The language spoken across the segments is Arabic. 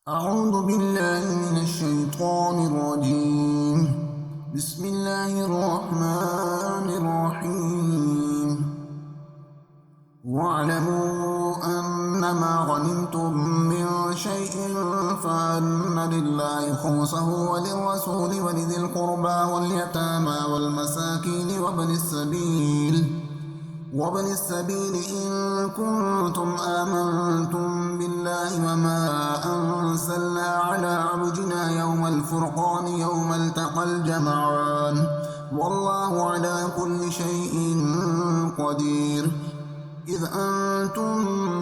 أعوذ بالله من الشيطان الرجيم. بسم الله الرحمن الرحيم. واعلموا أنما غنمتم من شيء فأن لله خمسه وللرسول ولذي القربى واليتامى والمساكين وابن السبيل إن كنتم آمنتم بالله وما أنزلنا على عبدنا يوم الفرقان يوم التقى الجمعان والله على كل شيء قدير. إذ أنتم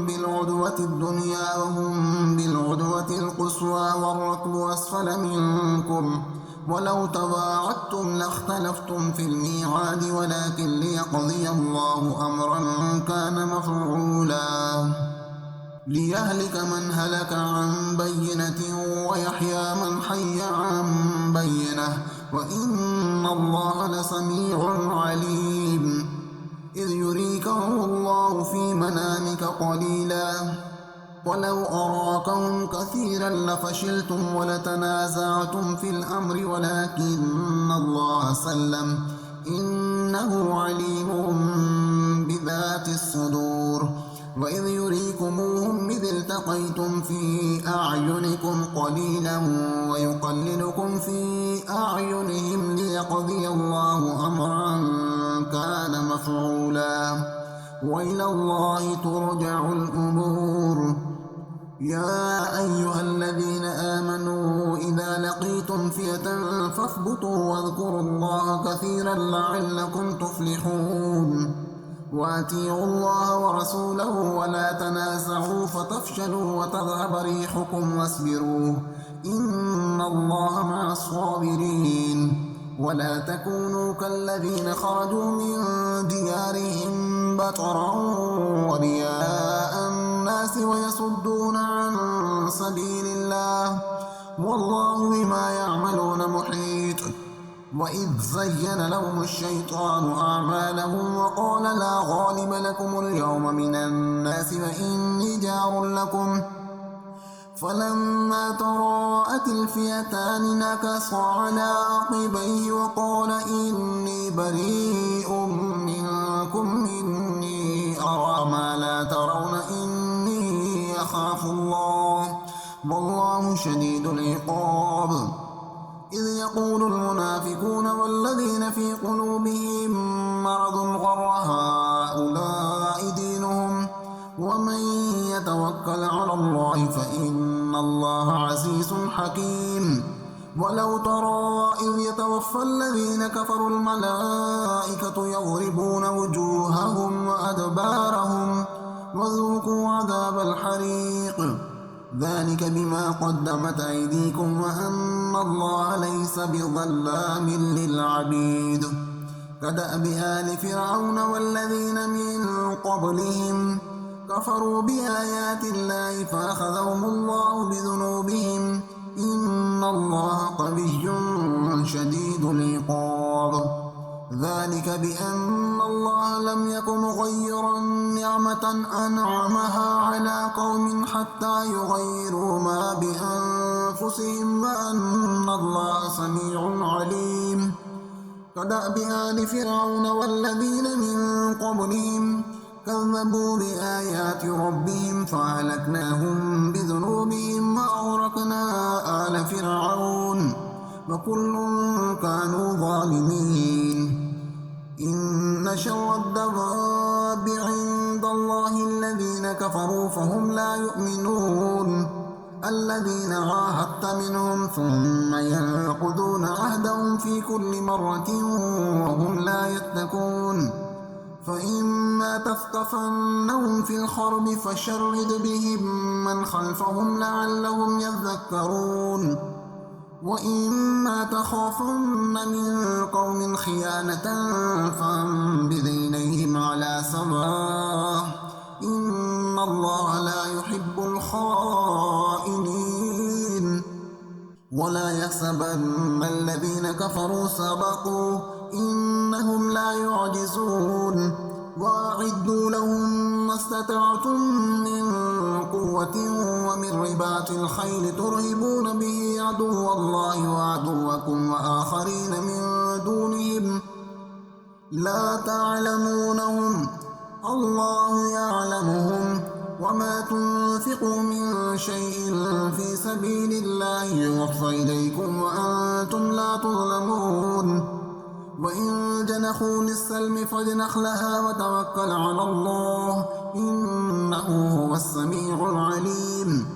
بالعدوة الدنيا وهم بالعدوة القصوى والركب أسفل منكم ولو تواعدتم لاختلفتم في الميعاد ولكن ليقضي الله أمرا كان مفعولا ليهلك من هلك عن بينة ويحيى من حي عن بينة وإن الله لسميع عليم. إذ يريكهم الله في منامك قليلا ولو أراكهم كثيرا لفشلتم ولتنازعتم في الأمر ولكن الله سلم إنه عليم بذات الصدور. وإذ يريكموهم إذ التقيتم في أعينكم قليلا ويقللكم في أعينهم ليقضي الله أمرا كان مفعولا وإلى الله ترجع الأمور. يا أيها الذين آمنوا إذا لقيتم فئة فاثبتوا واذكروا الله كثيرا لعلكم تفلحون. وأطيعوا الله ورسوله ولا تنازعوا فتفشلوا وتذهب ريحكم واصبروا إن الله مع الصابرين. ولا تكونوا كالذين خرجوا من ديارهم بطرا ورياء الناس ويصدون عن سبيل الله والله بما يعملون محيط. وإذ زين لهم الشيطان أعمالهم وقال لا غالب لكم اليوم من الناس وإني جار لكم فلما تراءت الفئتان نكص على عقبيه وقال إني بريء منكم إني أرى ما لا ترون إني أخاف الله والله شديد العقاب. إذ يقول المنافقون والذين في قلوبهم مرض غر هؤلاء دينهم ومن يتوكل على الله فإن الله عزيز حكيم. ولو ترى إذ يتوفى الذين كفروا الملائكة يضربون وجوههم وأدبارهم وذوقوا عذاب الحريق ذلك بما قدمت أيديكم وأن الله ليس بظلام للعبيد. كدأب آل فرعون والذين من قبلهم كفروا بآيات الله فأخذهم الله بذنوبهم إن الله قوي شديد العقاب. ذلك بأن الله لم يكن مغيرا نعمة أنعمها على قوم حتى يغيروا ما بأنفسهم وأن الله سميع عليم. كدأب آل فرعون والذين من قبلهم كذبوا بآيات ربهم فأهلكناهم بذنوبهم وأغرقنا آل فرعون وكل كانوا ظالمين. إن شر الدواب عند الله الذين كفروا فهم لا يؤمنون الذين عاهدت منهم ثم ينقضون عهدهم في كل مرة وهم لا يتقون. فإما تثقفنهم في الحرب فشرد بهم من خلفهم لعلهم يذكرون. وإما تخافن من قوم خيانة فانبذ إليهم على سواء إن الله لا يحب الخائنين. ولا يحسبن الذين كفروا سبقوا إنهم لا يعجزون. وأعدوا لهم ما استطعتم من قوة قوة ومن رباط الخيل ترهبون به عدو الله وعدوكم وآخرين من دونهم لا تعلمونهم الله يعلمهم وما تنفقوا من شيء في سبيل الله يوفى إليكم وأنتم لا تظلمون وإن جنحوا للسلم فاجنح لها وتوكل على الله إنه هو السميع العليم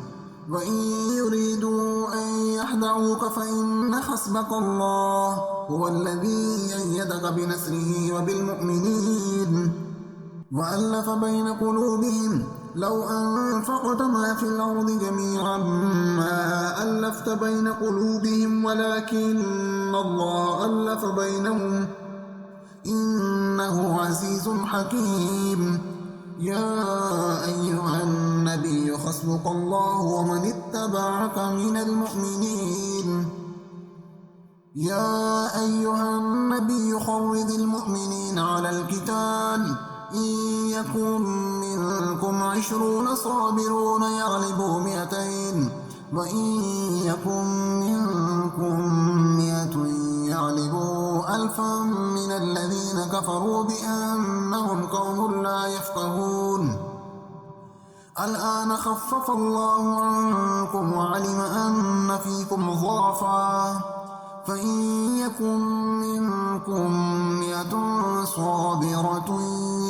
وإن يريدوا أن يخدعوك فإن حسبك الله هو الذي أيدك بنصره وبالمؤمنين وألف بين قلوبهم لو أنفقت ما في الأرض جميعا ما ألفت بين قلوبهم ولكن الله ألف بينهم إنه عزيز حكيم يا أيها النبي حسبك الله ومن اتبعك من المؤمنين يا أيها النبي خوذ المؤمنين على القتال إن يكن منكم 20 صابرون يغلبوا 200 وإن يكن منكم 100 يغلبوا 1000 من الذين كفروا بأنهم قوم لا يفقهون الآن خفف الله عنكم وعلم أن فيكم ضعفا فإن يكن منكم 100 صابرة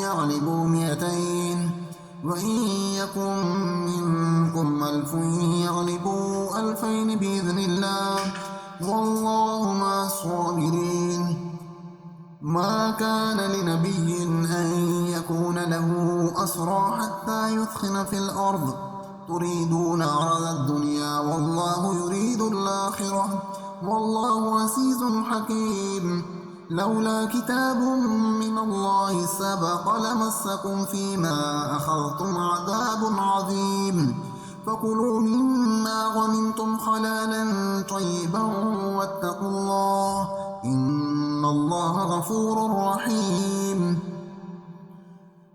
يغلبوا 200 وإن يكن منكم 1000 يغلبوا 2000 بإذن الله والله مع الصابرين ما كان لنبي أن يكون له أسرى حتى يثخن في الأرض تريدون عرض الدنيا والله يريد الآخرة والله عزيز حكيم لولا كتاب من الله سبق لمسكم فيما أخذتم عذاب عظيم فكلوا مما غنمتم حلالا طيبا واتقوا الله إن الله غفور رحيم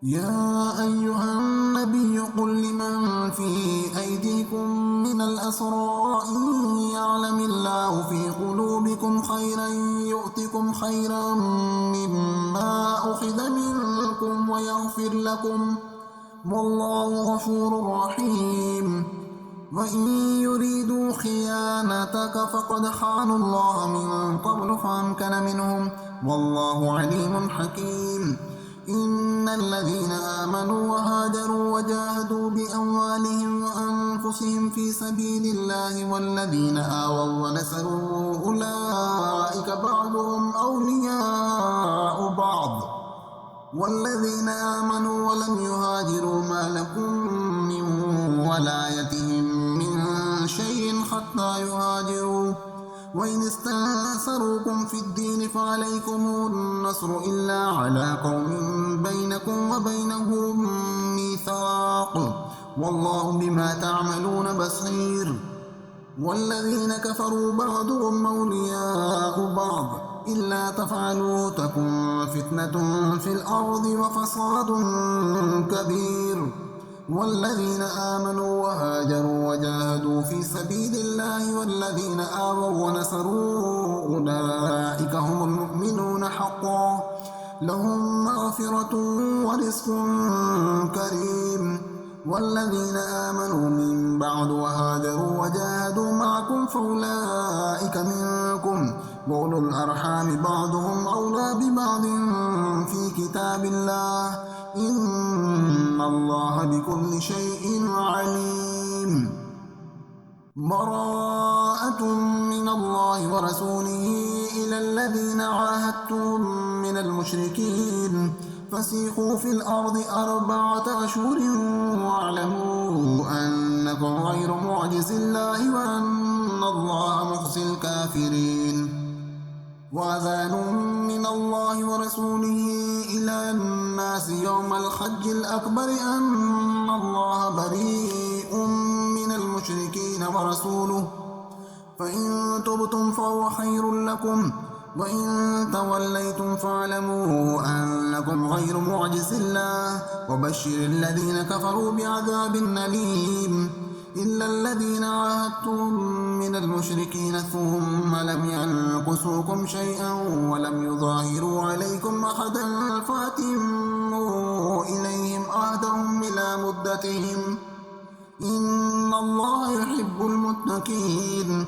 يا أيها النبي قل لمن في أيديكم من الأسرى إن يعلم الله في قلوبكم خيرا يؤتكم خيرا مما أخذ منكم ويغفر لكم والله غفور رحيم وإن يريدوا خيانتك فقد خانوا الله من قبل فأمكن منهم والله عليم حكيم إن الذين آمنوا وهاجروا وجاهدوا بأموالهم وأنفسهم في سبيل الله والذين آووا ونصروا أولئك بعضهم أولياء بعض والذين آمنوا ولم يهاجروا ما لكم من ولايتهم من شيء حتى يهاجروا وإن استنصروكم في الدين فعليكم النصر إلا على قوم بينكم وبينهم ميثاق والله بما تعملون بصير والذين كفروا بعضهم أولياء بعض إلا تفعلوا تكن فتنة في الأرض وفساد كبير والذين آمنوا وهاجروا وجاهدوا في سبيل الله والذين آووا ونصروا أولئك هم المؤمنون حقا لهم مغفرة ورزق كريم والذين آمنوا من بعد وهاجروا وجاهدوا معكم فأولئك منكم وأولو الأرحام بعضهم أولى ببعض في كتاب الله إن الله بكل شيء عليم براءة من الله ورسوله إلى الذين عاهدتم من المشركين فسيحوا في الأرض 4 أشهر واعلموا أنكم غير معجز الله وأن الله مخزي الكافرين وأذان من الله ورسوله إلى الناس يوم الحج الأكبر أن الله بريء من المشركين ورسوله فإن تبتم فهو خير لكم وإن توليتم فاعلموا أنكم غير معجز الله وبشر الذين كفروا بعذاب أليم إلا الذين عاهدتم من المشركين ثم لم ينقصوكم شيئا ولم يظاهروا عليكم أحدا فأتموا إليهم عهدهم إلى مدتهم إن الله يحب المتقين.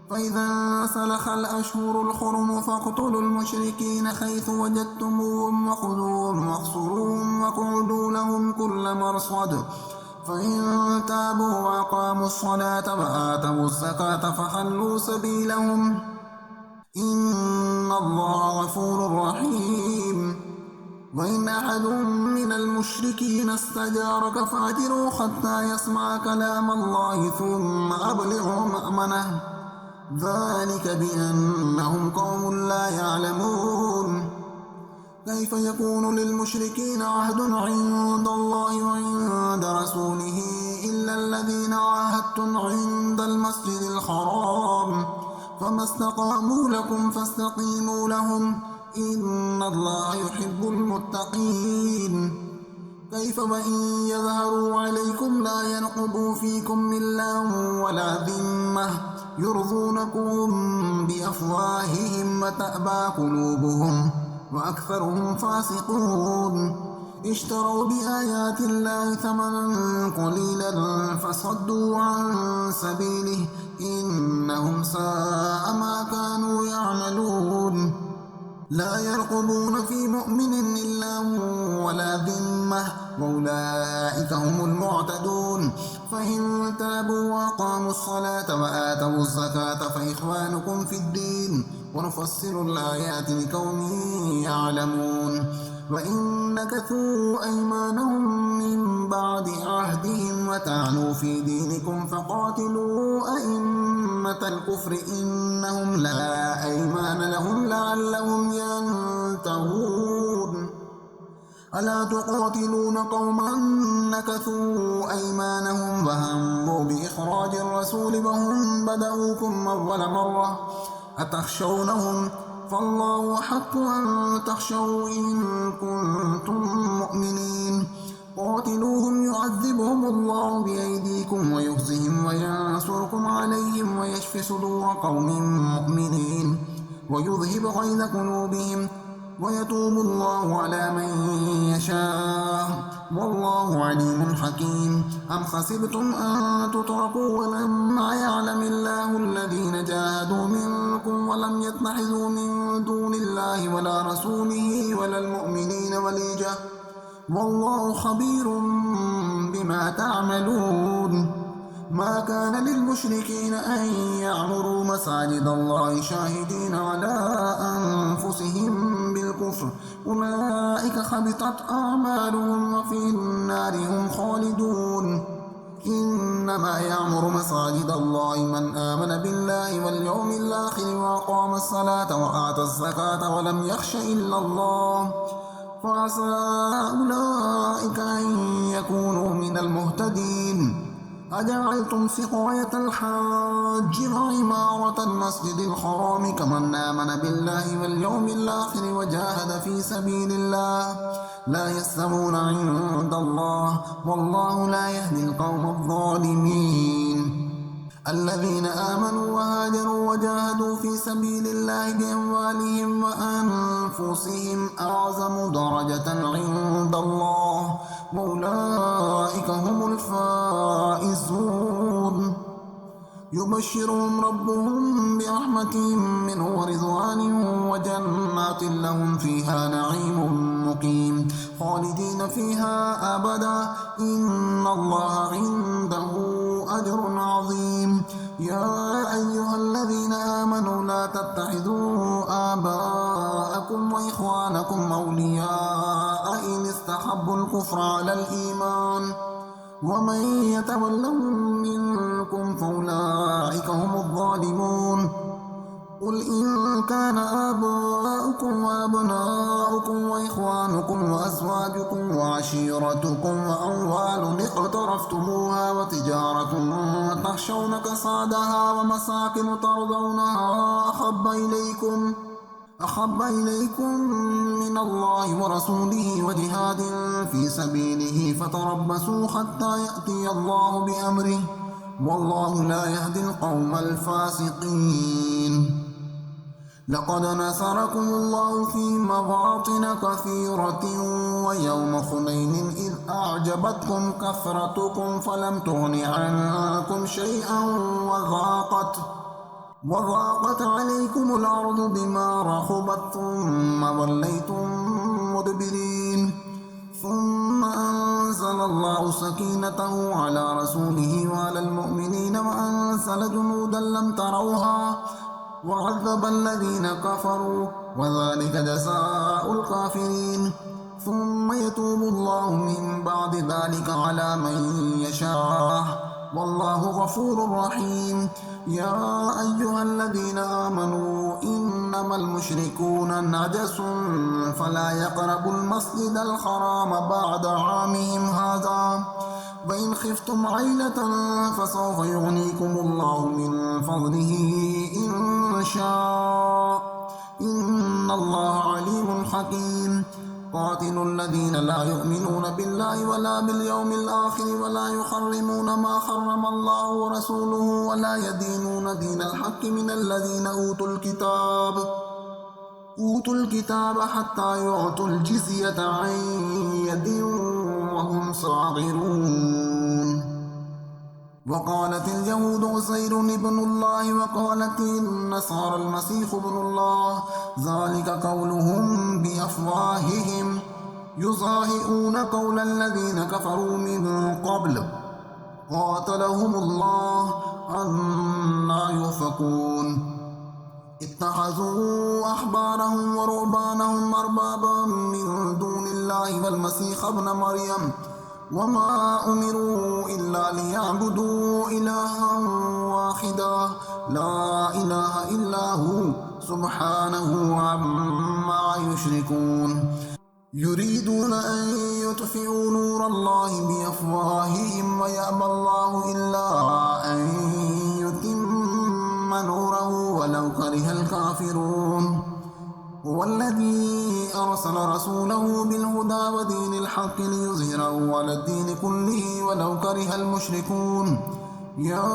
فإذا سلخ الأشهر الحرم فاقتلوا المشركين حيث وجدتموهم وخذوهم واحصروهم واقعدوا لهم كل مرصد فإن تابوا وأقاموا الصلاة وآتوا الزكاة فخلوا سبيلهم إن الله غفور رحيم. وإن أحد من المشركين استجارك فأجره حتى يسمع كلام الله ثم أبلغه مأمنه ذلك بأنهم قوم لا يعلمون. كيف يكون للمشركين عهد عند الله وعند رسوله إلا الذين عاهدتم عند المسجد الحرام فما استقاموا لكم فاستقيموا لهم إن الله يحب المتقين. كيف وإن يظهروا عليكم لا ينقضوا فيكم إلا ولا ذمة يرضونكم بأفواههم وتأبى قلوبهم وأكثرهم فاسقون. اشتروا بآيات الله ثمنا قليلا فصدوا عن سبيله إنهم ساء ما كانوا يعملون. لا يرقبون في مؤمن إلا ولا ذمة وأولئك هم المعتدون. فإن تابوا وأقاموا الصلاة وآتوا الزكاة فإخوانكم في الدين ونفصل الآيات لقوم يعلمون. وإن نكثوا أيمانهم من بعد عهدهم وطعنوا في دينكم فقاتلوا أئمة الكفر إنهم لا أيمان لهم لعلهم ينتهون. ألا تقاتلون قوما نكثوا أيمانهم وهموا بإخراج الرسول وهم بدأوكم أول مرة أتخشونهم فالله أحق أن تخشوا إن كنتم مؤمنين. قاتلوهم يعذبهم الله بأيديكم ويخزهم وينصركم عليهم ويشفي صدور قوم مؤمنين ويذهب غيظ قلوبهم ويتوب الله على من يشاء والله عليم حكيم. أم حسبتم أن تتركوا ولما يعلم الله الذين جاهدوا منكم ولم يتخذوا من دون الله ولا رسوله ولا المؤمنين وليجة والله خبير بما تعملون. ما كان للمشركين أن يعمروا مساجد الله شاهدين على أنفسهم بالكفر أولئك حبطت أعمالهم وفي النار هم خالدون. إنما يعمر مساجد الله من آمن بالله واليوم الآخر وأقام الصلاة وآتى الزكاة ولم يخش إلا الله فعسى أولئك أن يكونوا من المهتدين. أجعلتم سقاية الحاج وعمارة المسجد الحرام كمن آمن بالله واليوم الآخر وجاهد في سبيل الله لا يستوون عند الله والله لا يهدي القوم الظالمين. الذين آمنوا وهاجروا وجاهدوا في سبيل الله بأموالهم وأنفسهم أعظم درجة عند الله وأولئك هم الفائزون. يبشرهم ربهم برحمة منه ورضوان وجنات لهم فيها نعيم مقيم خالدين فيها أبدا إن الله عنده أجر عظيم. يا أيها الذين آمنوا لا تتخذوا آباءكم وإخوانكم أولياء إن استحبوا الكفر على الإيمان ومن يتولهم منكم فأولئك هم الظالمون. قل إن كان آباؤكم وأبناؤكم وإخوانكم وأزواجكم وعشيرتكم وأموال اقترفتموها وتجارة تخشون كسادها ومساكن ترضونها أحب إليكم أحب إليكم من الله ورسوله وجهاد في سبيله فتربصوا حتى يأتي الله بأمره والله لا يهدي القوم الفاسقين. لقد نصركم الله في مواطن كثيرة ويوم حنين إذ أعجبتكم كثرتكم فلم تغن عنكم شيئا وضاقت عليكم الأرض بما رحبت ثم وليتم مدبرين. ثم أنزل الله سكينته على رسوله وعلى المؤمنين وأنزل جنودا لم تروها وعذب الذين كفروا وذلك جزاء الكافرين. ثم يتوب الله من بعد ذلك على من يشاء والله غفور رحيم. يا أيها الذين آمنوا إنما المشركون نجس فلا يقربوا المسجد الحرام بعد عامهم هذا وإن خفتم عيلة فسوف يغنيكم الله من فضله إن شاء إن الله عليم حكيم. قاتلوا الذين لا يؤمنون بالله ولا باليوم الآخر ولا يحرمون ما حرم الله ورسوله ولا يدينون دين الحق من الذين أوتوا الكتاب حتى يعطوا الجزية عن يد وهم صاغرون. وقالت اليهود عزير ابن الله وقالت النصارى المسيح ابن الله ذلك قولهم بأفواههم يضاهئون قول الذين كفروا من قبل قاتلهم الله أنى يؤفكون. اتخذوا أحبارهم ورهبانهم أربابا من دون الله والمسيح ابن مريم وما أمروا إلا ليعبدوا إلها واحدا لا إله إلا هو سبحانه عما يشركون. يريدون أن يطفئوا نور الله بأفواههم ويأبى الله إلا أن يتم نوره ولو كره الكافرون. هو الذي أرسل رسوله بالهدى ودين الحق ليظهره على الدين كله ولو كره المشركون. يا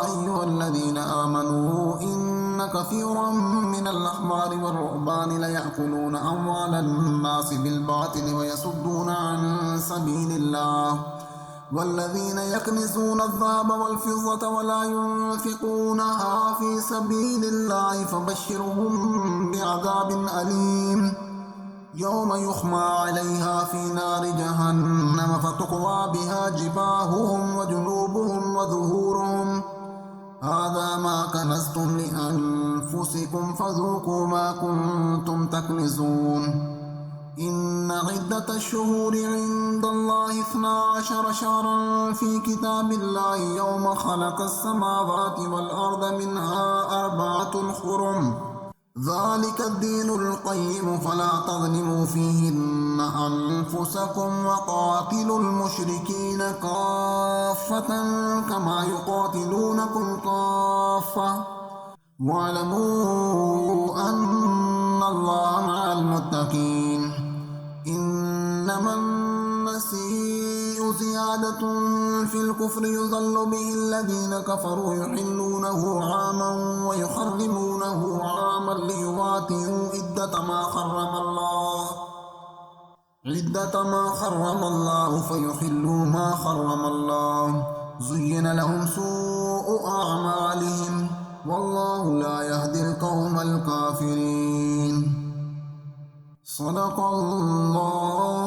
أيها الذين آمنوا إن كثيرا من الأحبار والرهبان ليأكلون أموال الناس بالباطل ويصدون عن سبيل الله والذين يكنزون الذهب والفضة ولا ينفقونها في سبيل الله فبشرهم بعذاب أليم يوم يحمى عليها في نار جهنم فتقوى بها جباههم وجنوبهم وظهورهم هذا ما كنزتم لأنفسكم فذوقوا ما كنتم تكنزون. إن عدة الشهور عند الله 12 شهرا في كتاب الله يوم خلق السماوات والأرض منها 4 حرم ذلك الدين القيم فلا تظلموا فيهن أنفسكم وقاتلوا المشركين كافة كما يقاتلونكم كافة واعلموا أن الله مع المتقين. إنما النسيء زيادة في الكفر يضل به الذين كفروا يحلونه عاما ويحرمونه عاما ليواطئوا عدة ما حرم الله فيحلوا ما حرم الله زين لهم سوء أعمالهم والله لا يهدي القوم الكافرين. صدق الله